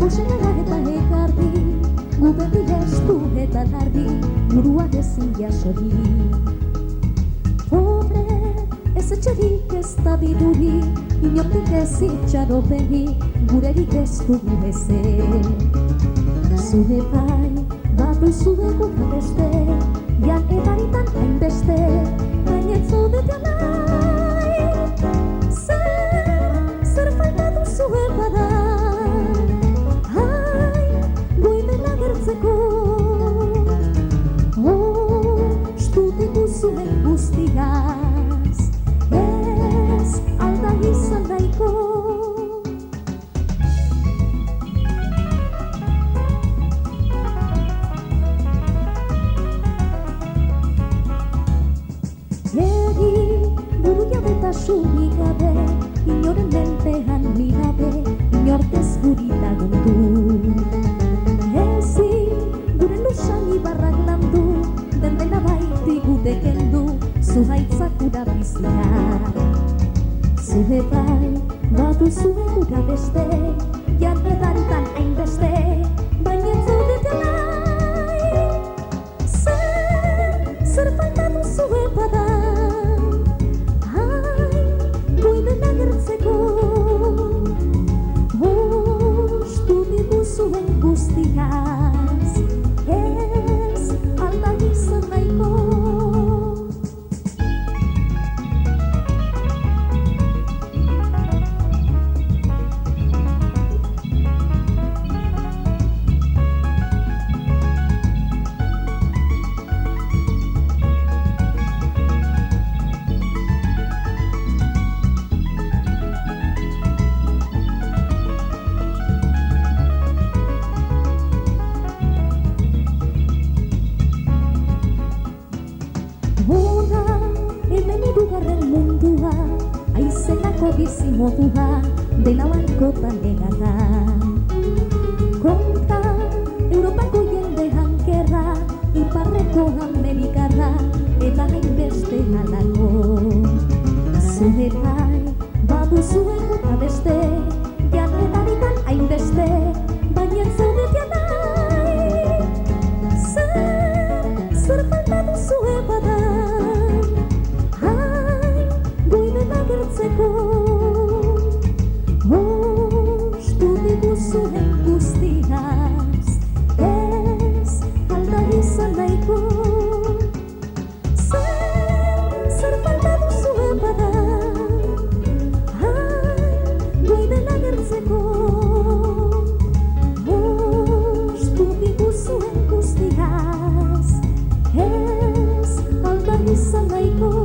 Bosenara eta ekarri, guberri estu eta larri, burua ezin jasori. Pobre, ez etxerik ez da diruri, inondik ez itxaropeni, gurerik ez dugu ezer. Zure bai, baduzu eguna beste, jan edaritan hainbeste, baina zaudete alai. Zer falta duzu bada, ai, goimen agertzeko. Ostu dituzuen guztiaz, ez alda izan nahiko. Sunik gabe, inoren menpean mirabe, inork ez guri lagundu. Ezin, gure lusan ibarrak landu, den baiti gute kendu, zuhaitzak ura bizia. Zure bai, baduzu egura beste, jan edaritan hainbeste, baina ez zaudete alai. Zer falta duzu bada, ostu dituzuen guztiaz, ez alda izan nahiko. Hemen hirugarren mundua, aizenako bizimodua, dela bankotan egata. Kontra, Europako jende hankerra, iparreko Amerikarra, eta hainbeste halako. Zure bai, baduzu eguna beste, jan edaritan hainbeste, baina zaudete alai. Zer falta duzu bada, ostu dituzuen guztiaz, ez alda izan nahiko. Zer falta duzu bada, goiden agertzeko. Ostu dituzuen guztiaz, ez alda izan nahiko.